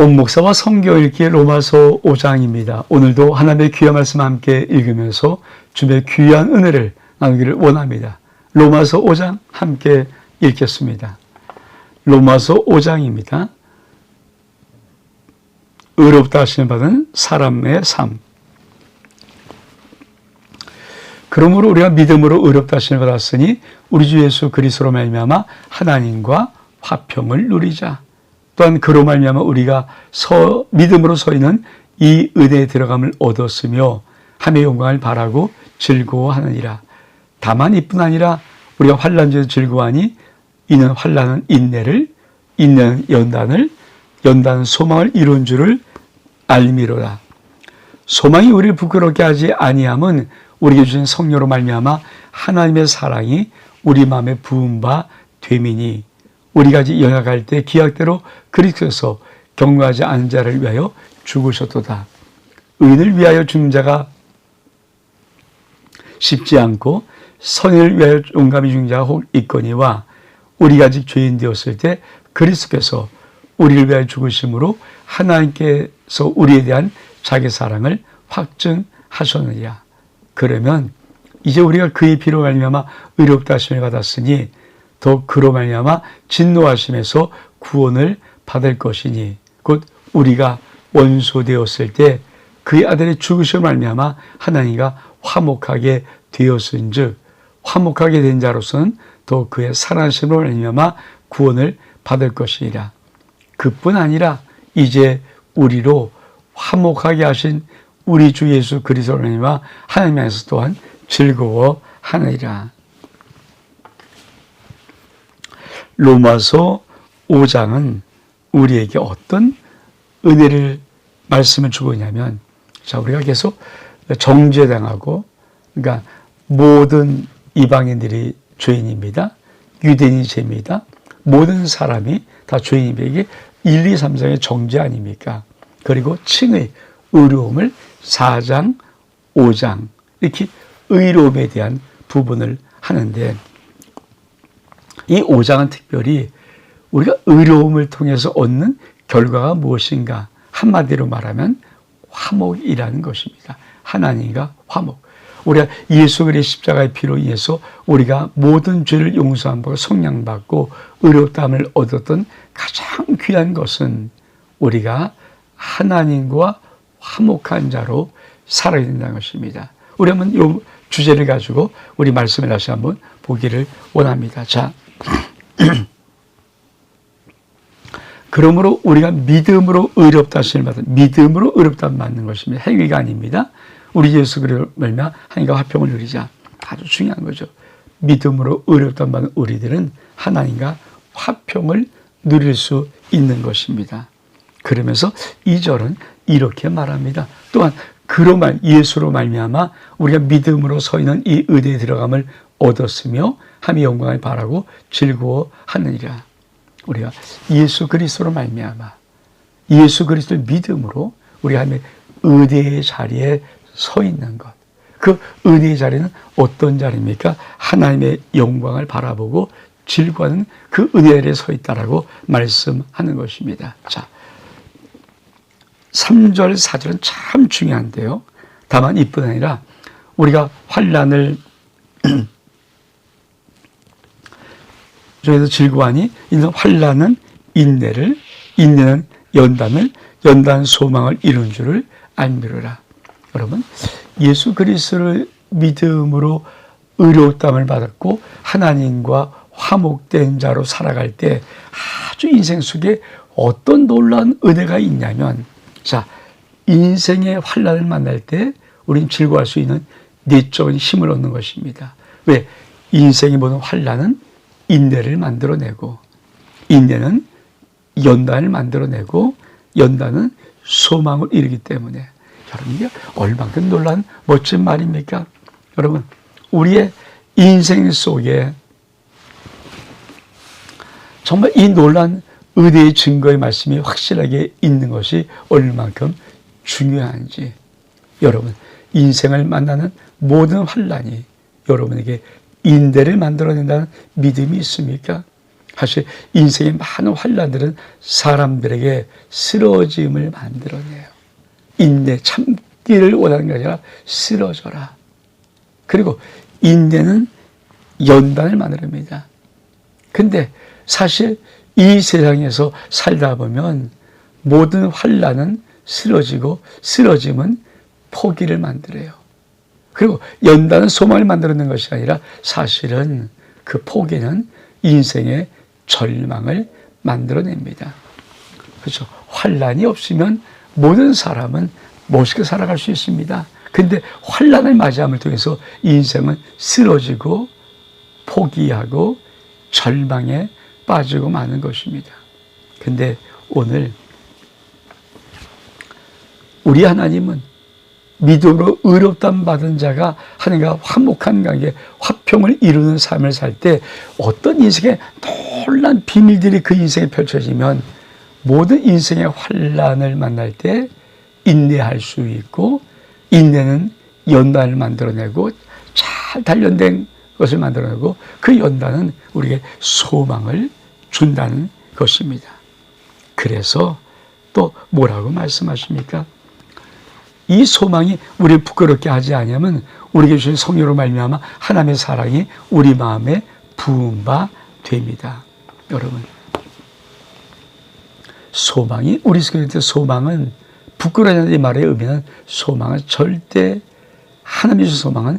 온 목사와 성경 읽기 로마서 5장입니다. 오늘도 하나님의 귀한 말씀 함께 읽으면서 주님의 귀한 은혜를 나누기를 원합니다. 로마서 5장 함께 읽겠습니다. 로마서 5장입니다. 의롭다 하심을 받은 사람의 삶. 그러므로 우리가 믿음으로 의롭다 하심을 받았으니 우리 주 예수 그리스도로 말미암아 하나님과 화평을 누리자. 또한 그로 말미암아 우리가 믿음으로 서 있는 이 은혜에 들어감을 얻었으며 하나님의 영광을 바라고 즐거워하느니라. 다만 이뿐 아니라 우리가 환난 중에서 즐거워하니 이는 환난은 인내를, 인내는 연단을, 연단은 소망을 이룬 줄을 알미로라. 소망이 우리를 부끄럽게 하지 아니함은 우리에게 주신 성령으로 말미암아 하나님의 사랑이 우리 마음에 부은 바 되미니 우리가 연약할 때 기약대로 그리스도께서 경고하지 않은 자를 위하여 죽으셨도다. 의인을 위하여 죽는 자가 쉽지 않고 선인을 위하여 용감히 죽는 자가 혹 있거니와 우리가 아직 죄인 되었을 때 그리스도께서 우리를 위하여 죽으심으로 하나님께서 우리에 대한 자기 사랑을 확증하셨느니라. 그러면 이제 우리가 그의 피로 말미암아 의롭다 하심을 받았으니 더 그로 말미암아 진노하심에서 구원을 받을 것이니 곧 우리가 원수 되었을 때 그의 아들의 죽으심을 말미암아 하나님과 화목하게 되었은즉 화목하게 된 자로서는 또 그의 살아나심으로 말미암아 구원을 받을 것이니라. 그뿐 아니라 이제 우리로 화목하게 하신 우리 주 예수 그리스도로 말미암아 하나님 안에서 또한 즐거워하느니라. 로마서 5장은 우리에게 어떤 은혜를 말씀을 주고 있냐면, 자, 우리가 계속 정죄당하고, 그러니까 모든 이방인들이 죄인입니다. 유대인이 죄입니다. 모든 사람이 다 죄인입니다. 이게 1, 2, 3장의 정죄 아닙니까? 그리고 칭의 의로움을 4장, 5장 이렇게 의로움에 대한 부분을 하는데 이 5장은 특별히 우리가 의로움을 통해서 얻는 결과가 무엇인가? 한마디로 말하면 화목이라는 것입니다. 하나님과 화목. 우리가 예수 그리스도의 십자가의 피로 인해서 우리가 모든 죄를 용서함받고 성량받고 의롭다함을 얻었던 가장 귀한 것은 우리가 하나님과 화목한 자로 살아야 된다는 것입니다. 우리 한번 이 주제를 가지고 우리 말씀을 다시 한번 보기를 원합니다. 자, 그러므로 우리가 믿음으로 의롭다 하심을 받은, 믿음으로 의롭다함을 받는 것입니다. 행위가 아닙니다. 우리 예수 그리스도로 말미암아 하나님과 화평을 누리자. 아주 중요한 거죠. 믿음으로 의롭다함을 받은 우리들은 하나님과 화평을 누릴 수 있는 것입니다. 그러면서 2절은 이렇게 말합니다. 또한 그로 예수로 말미암아 우리가 믿음으로 서 있는 이 은혜에 들어감을 얻었으며 하나님의 영광을 바라고 즐거워하느니라. 우리가 예수 그리스도로 말미암아 예수 그리스도의 믿음으로 우리가 하나님의 은혜의 자리에 서 있는 것. 그 은혜의 자리는 어떤 자리입니까? 하나님의 영광을 바라보고 즐거워하는 그 은혜에 서 있다라고 말씀하는 것입니다. 자, 3절, 4절은 참 중요한데요. 다만 이뿐 아니라 우리가 환난을 저희도 즐거워하니 이는 환난은 인내를, 인내는 연단을, 연단은 소망을 이룬 줄을 알미로라. 여러분, 예수 그리스도를 믿음으로 의로움을 받았고 하나님과 화목된 자로 살아갈 때 아주 인생 속에 어떤 놀라운 은혜가 있냐면, 자, 인생의 환난을 만날 때 우리는 즐거워할 수 있는 내적인 힘을 얻는 것입니다. 왜? 인생의 모든 환난은 인내를 만들어내고, 인내는 연단을 만들어내고, 연단은 소망을 이루기 때문에. 여러분, 이게 얼만큼 놀라운 멋진 말입니까? 여러분, 우리의 인생 속에 정말 이 놀라운 의대의 증거의 말씀이 확실하게 있는 것이 얼만큼 중요한지. 여러분, 인생을 만나는 모든 환난이 여러분에게 인내를 만들어낸다는 믿음이 있습니까? 사실 인생의 많은 환란들은 사람들에게 쓰러짐을 만들어내요. 인내, 참기를 원하는 게 아니라 쓰러져라. 그리고 인내는 연단을 만듭니다. 근데 사실 이 세상에서 살다 보면 모든 환란은 쓰러지고 쓰러짐은 포기를 만들어요. 그리고 연단은 소망을 만들어내는 것이 아니라 사실은 그 포기는 인생의 절망을 만들어냅니다. 그렇죠. 환란이 없으면 모든 사람은 멋있게 살아갈 수 있습니다. 근데 환란을 맞이함을 통해서 인생은 쓰러지고 포기하고 절망에 빠지고 마는 것입니다. 근데 오늘 우리 하나님은 믿음으로 의롭다함 받은 자가 하나님과 화목한 관계, 화평을 이루는 삶을 살 때 어떤 인생의 놀라운 비밀들이 그 인생에 펼쳐지면 모든 인생의 환란을 만날 때 인내할 수 있고, 인내는 연단을 만들어내고 잘 단련된 것을 만들어내고, 그 연단은 우리에게 소망을 준다는 것입니다. 그래서 또 뭐라고 말씀하십니까? 이 소망이 우리를 부끄럽게 하지 않으면 우리에게 주신 성령으로 말미암아 하나님의 사랑이 우리 마음에 부은 바 됩니다. 여러분, 소망이 우리 속에 있는 소망은 부끄러워하는 이 말의 의미는 소망은 절대 하나님의 주신 소망은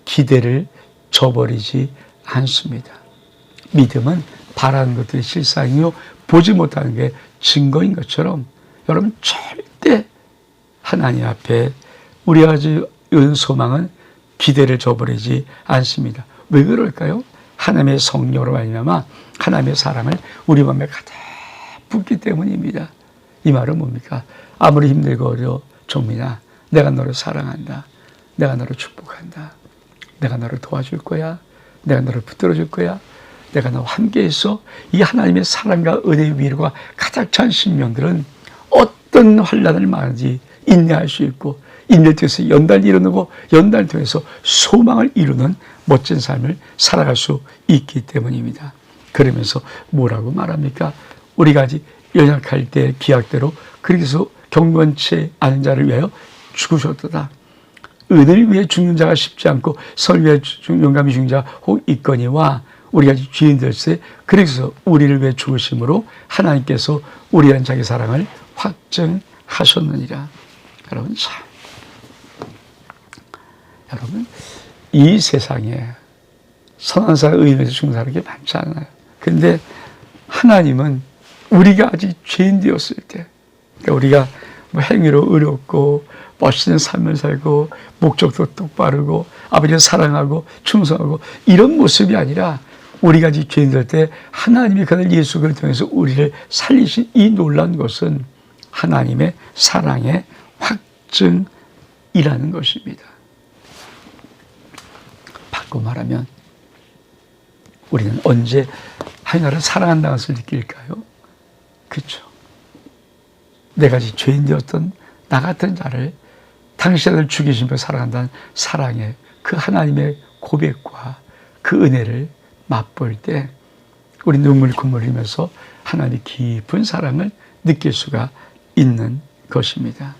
기대를 저버리지 않습니다. 믿음은 바라는 것들이 실상이요 보지 못하는 게 증거인 것처럼 여러분 절대 하나님 앞에 우리가 가지고 있는 소망은 기대를 저버리지 않습니다. 왜 그럴까요? 하나님의 성령으로 말미암아 하나님의 사랑을 우리 마음에 가득 붓기 때문입니다. 이 말은 뭡니까? 아무리 힘들고 어려워 종민아, 내가 너를 사랑한다. 내가 너를 축복한다. 내가 너를 도와줄 거야. 내가 너를 붙들어 줄 거야. 내가 너와 함께 있어. 이 하나님의 사랑과 은혜의 위로가 가득 찬 신명들은 어떤 환란을 맞이 인내할 수 있고, 인내를 통해서 연단을 이루고, 연단을 통해서 소망을 이루는 멋진 삶을 살아갈 수 있기 때문입니다. 그러면서 뭐라고 말합니까? 우리가 아직 연약할 때 기약대로 그리스도 경건치 않은 자를 위하여 죽으셨도다. 은을 위해 죽는 자가 쉽지 않고 설 위해 용감히 죽는 자가 혹 있거니와, 우리가 죄인들세 그래서 우리를 위해 죽으심으로 하나님께서 우리에 대한 자기 사랑을 확증하셨느니라. 여러분, 참, 여러분, 이 세상에 선한 사람, 의인에서 죽는 사람이 많지 않아요. 근데 하나님은 우리가 아직 죄인 되었을 때, 그러니까 우리가 뭐 행위로 의롭고 멋있는 삶을 살고 목적도 똑바르고 아버지를 사랑하고 충성하고 이런 모습이 아니라, 우리가 아직 죄인 될 때 하나님이 그날 예수 그리스도를 통해서 우리를 살리신 이 놀라운 것은 하나님의 사랑의 확증이라는 것입니다. 바꿔 말하면 우리는 언제 하나님을 사랑한다는 것을 느낄까요? 그렇죠. 내가 아직 죄인 되었던 나 같은 자를 당신을 죽이시며 사랑한다는 사랑의 그 하나님의 고백과 그 은혜를 맛볼 때 우리 눈물 콧물 흘리면서 하나님의 깊은 사랑을 느낄 수가 있는 것입니다.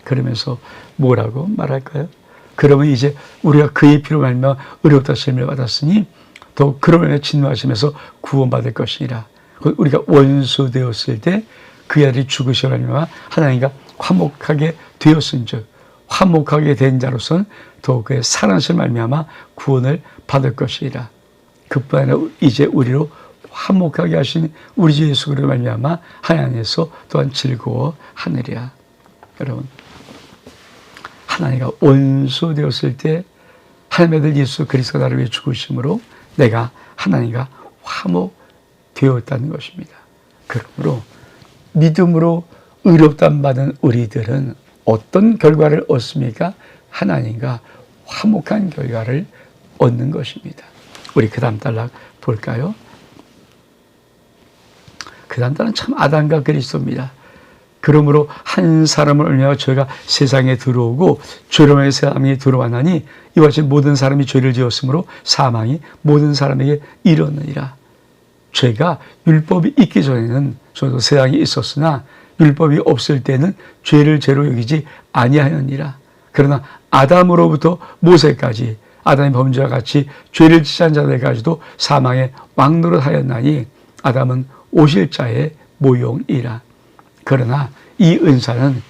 그러면서 뭐라고 말할까요? 그러면 이제 우리가 그의 피로 말미암아 의롭다 하심을 받았으니 또 그러므로 진노하시면서 구원받을 것이니라. 우리가 원수 되었을 때 그 아들이 죽으시고 말미암아 하나님과 화목하게 되었은즉, 화목하게 된 자로서는 또 그의 사랑하심을 말미암아 구원을 받을 것이라. 그뿐 아니라 이제 우리로 화목하게 하신 우리 주 예수 그리스도로 말미암아 하나님께서 또한 즐거워하느리라. 여러분, 하나님과 원수 되었을 때 하나님의 아들 예수 그리스도가 나를 위해 죽으심으로 내가 하나님과 화목되었다는 것입니다. 그러므로 믿음으로 의롭다함 받은 우리들은 어떤 결과를 얻습니까? 하나님과 화목한 결과를 얻는 것입니다. 우리 그 다음 단락 볼까요? 그 다음 단락은 참 아담과 그리스도입니다. 그러므로 한 사람을 얼마나 저희가 세상에 들어오고 죄로 말미암아 세상에 들어왔나니 이와 같이 모든 사람이 죄를 지었으므로 사망이 모든 사람에게 이르느니라. 죄가 율법이 있기 전에는 저도 세상에 있었으나 율법이 없을 때는 죄를 죄로 여기지 아니하였니라. 그러나 아담으로부터 모세까지 아담의 범죄와 같이 죄를 지시한 자들까지도 사망의 왕노릇하였나니 아담은 오실 자의 모용이라. 그러나 이 은사는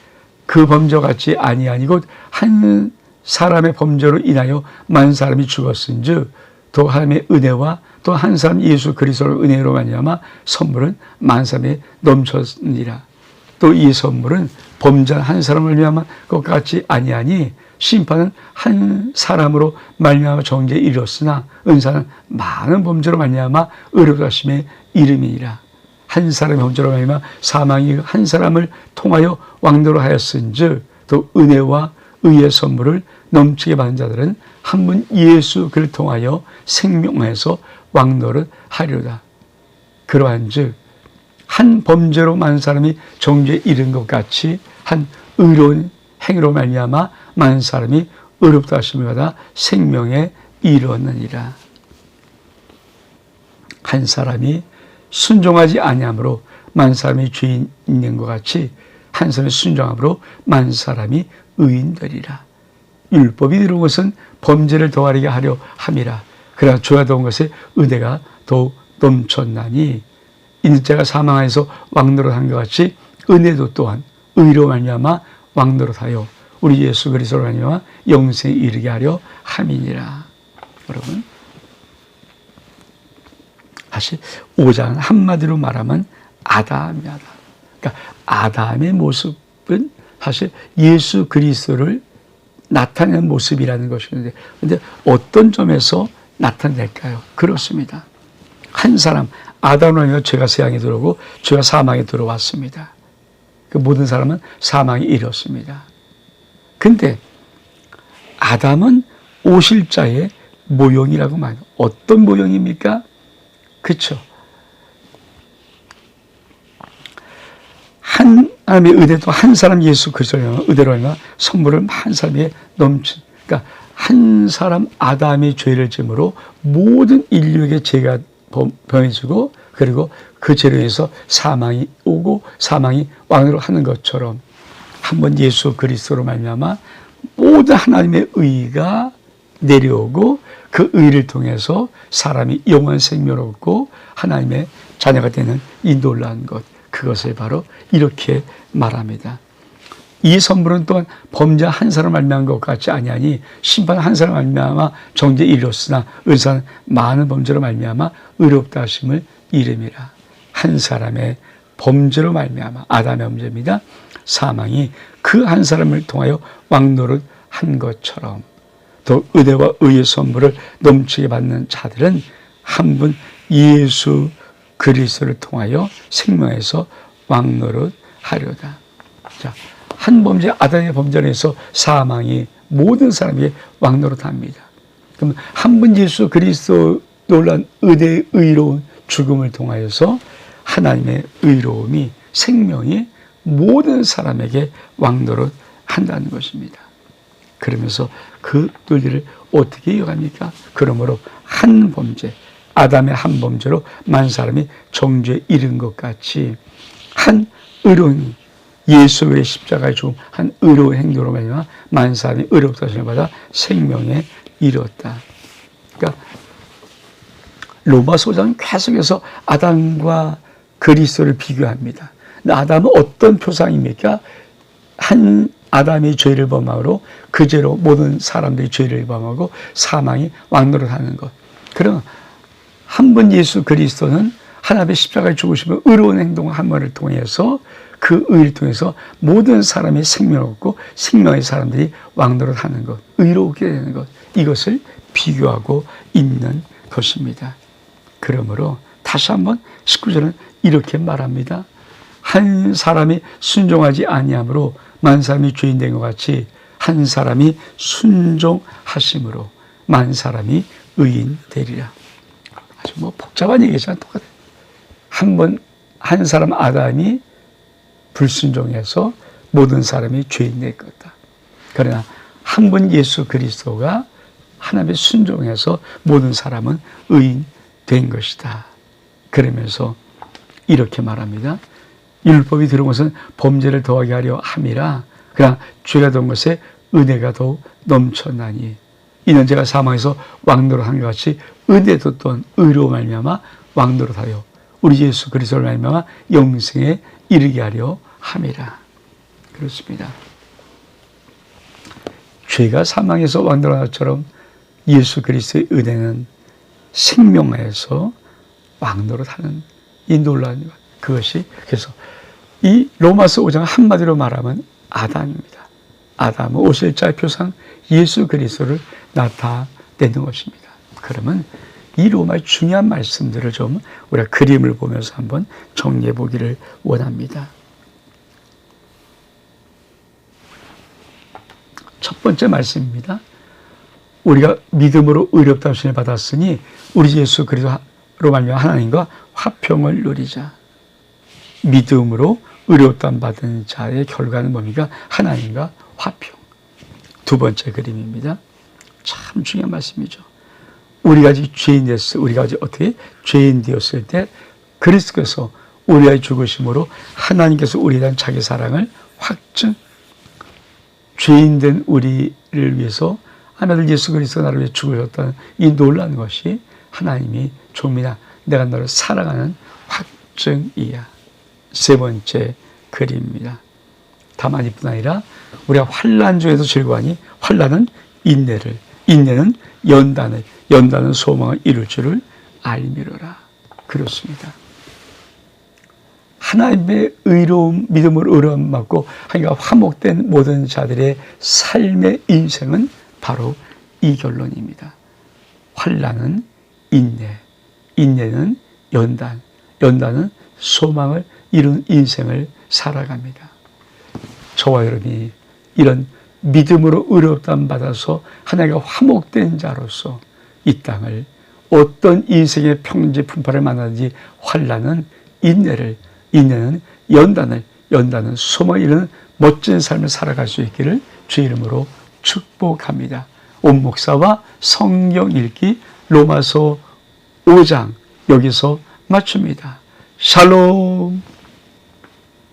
그 범죄와 같이 아니하니 곧 한 사람의 범죄로 인하여 많은 사람이 죽었은즉 또 하나님의 은혜와 또 한 사람 예수 그리스도의 은혜로 말미암아 선물은 많은 사람에 넘쳤느니라. 또 이 선물은 범죄한 한 사람을 말미암아 것과 같이 아니하니 심판은 한 사람으로 말미암아 정죄에 이르렀으나 은사는 많은 범죄로 말미암아 의롭다 하심의 이름이니라. 한 사람의 범죄로 말미암아 사망이 한 사람을 통하여 왕노로 하였은즉 또 은혜와 의의 선물을 넘치게 받은 자들은 한 분 예수 그를 통하여 생명에서 왕노를 하리로다. 그러한즉 한 범죄로 많은 사람이 정죄에 이른 것 같이 한 의로운 행위로 말미암아 많은 사람이 의롭다 하심을 받아 생명에 이르렀느니라. 한 사람이 순종하지 아니함으로 많은 사람이 죄인 있는 것 같이 한 사람의 순종함으로 많은 사람이 의인 되리라. 율법이 이룬 것은 범죄를 더하게 하려 함이라. 그러나 죄가 더한 것에 은혜가 더욱 넘쳤나니 이는 자가 사망하여서 왕노릇한 것 같이 은혜도 또한 의로 말미암아 왕노릇하여 우리 예수 그리스도로 말미암아 영생에 이르게 하려 함이니라. 여러분, 사실 5장 한마디로 말하면 아담이다. 그러니까 아담의 모습은 사실 예수 그리스도를 나타내는 모습이라는 것이는데, 그런데 어떤 점에서 나타낼까요? 그렇습니다. 한 사람, 아담으로 인하여 죄가 세상에 들어오고 죄가 사망에 들어왔습니다. 그 모든 사람은 사망에 이르렀습니다. 근데 아담은 오실 자의 모형이라고 말해요. 어떤 모형입니까? 그렇죠. 하나님의 은혜도 한 사람 예수 그리스도의 은혜로 인하여 선물을 한 사람에게 넘친, 그러니까 한 사람 아담의 죄를 짐으로 모든 인류에게 죄가 범해지고 그리고 그 죄로 인해서 사망이 오고 사망이 왕으로 하는 것처럼 한 번 예수 그리스도로 말미암아 모든 하나님의 의가 내려오고 그 의를 통해서 사람이 영원한 생명을 얻고 하나님의 자녀가 되는 이 놀라운 것, 그것을 바로 이렇게 말합니다. 이 선물은 또한 범죄 한 사람 말미암은 것 같이 아니하니 심판 한 사람 말미암아 정죄에 이르렀으나 은사는 많은 범죄로 말미암아 의롭다 하심을 이름이라. 한 사람의 범죄로 말미암아, 아담의 범죄입니다. 사망이 그 한 사람을 통하여 왕노릇 한 것처럼 또 은혜와 의의 선물을 넘치게 받는 자들은 한 분 예수 그리스도를 통하여 생명에서 왕노릇 하려다. 자, 한 범죄, 아담의 범죄로 해서 사망이 모든 사람에게 왕노릇합니다. 그럼 한 분 예수 그리스도 놀란 은혜의 의로운 죽음을 통하여서 하나님의 의로움이, 생명이 모든 사람에게 왕노릇 한다는 것입니다. 그러면서 그 논리를 어떻게 이어갑니까? 그러므로 한 범죄, 아담의 한 범죄로 많은 사람이 정죄에 이른 것 같이 한 의로운 예수의 십자가의 죽음, 한 의로운 행동으로 말미암아 많은 사람이 의롭다 하심을 받아 생명에 이르렀다. 그러니까 로마서 5장은 계속해서 아담과 그리스도를 비교합니다. 근데 아담은 어떤 표상입니까? 한 아담이 죄를 범함으로 그 죄로 모든 사람들이 죄를 범하고 사망이 왕노릇하는 것. 그럼 한 번 예수 그리스도는 하나님의 십자가에 죽으시면 의로운 행동을 한 번을 통해서 그 의를 통해서 모든 사람의 생명을 얻고 생명의 사람들이 왕노릇하는 것, 의롭게 되는 것, 이것을 비교하고 있는 것입니다. 그러므로 다시 한번 19절은 이렇게 말합니다. 한 사람이 순종하지 아니함으로 많은 사람이 죄인 된 것 같이 한 사람이 순종하심으로 많은 사람이 의인 되리라. 아주 복잡한 얘기지만 똑같아요. 한 사람 아담이 불순종해서 모든 사람이 죄인 될 거다. 그러나 한 분 예수 그리스도가 하나님의 순종해서 모든 사람은 의인 된 것이다. 그러면서 이렇게 말합니다. 율법이 들어온 것은 범죄를 더하게 하려 함이라. 그러나 죄가 된 것에 은혜가 더욱 넘쳐나니 이는 제가 사망에서 왕노릇한 것 같이 은혜도 또한 의로 말미암아 왕노릇하여 우리 예수 그리스도를 말미암아 영생에 이르게 하려 함이라. 그렇습니다. 죄가 사망에서 왕노릇한 것처럼 예수 그리스도의 은혜는 생명에서 왕노릇하는 이 놀라운 것, 그것이 그래서 이 로마서 5장 한마디로 말하면 아담입니다. 아담은 오실자의 표상 예수 그리스도를 나타내는 것입니다. 그러면 이 로마의 중요한 말씀들을 좀 우리가 그림을 보면서 한번 정리해 보기를 원합니다. 첫 번째 말씀입니다. 우리가 믿음으로 의롭다는 칭을 받았으니 우리 예수 그리스도로 말미암아 하나님과 화평을 누리자. 믿음으로 의롭다함 받은 자의 결과는 뭡니까? 하나님과 화평. 두 번째 그림입니다. 참 중요한 말씀이죠. 우리가 아직 죄인 됐을, 우리가 아직 어떻게 죄인 되었을 때 그리스도께서 우리의 죽으심으로 하나님께서 우리에 대한 자기 사랑을 확증, 죄인 된 우리를 위해서 하나님 예수 그리스도 나를 위해 죽으셨다는 이 놀라운 것이 하나님이 종민아 내가 너를 사랑하는 확증이야. 세 번째 그림입니다. 다만 이뿐 아니라 우리가 환난 중에서 즐거워하니 환난은 인내를, 인내는 연단을, 연단은 소망을 이룰 줄을 알미로라. 그렇습니다. 하나님의 의로움, 믿음으로 의로움 받고 하나님과 화목된 모든 자들의 삶의 인생은 바로 이 결론입니다. 환난은 인내, 인내는 연단, 연단은 소망을 이룬 인생을 살아갑니다. 저와 여러분이 이런 믿음으로 의롭다함 받아서 하나님과 화목된 자로서 이 땅을 어떤 인생의 평지 풍파를 만나든지 환난은 인내를, 인내는 연단을, 연단은 소망을 이루는 멋진 삶을 살아갈 수 있기를 주의 이름으로 축복합니다. 온 목사와 성경 읽기 로마서 5장 여기서 마칩니다. 샬롬.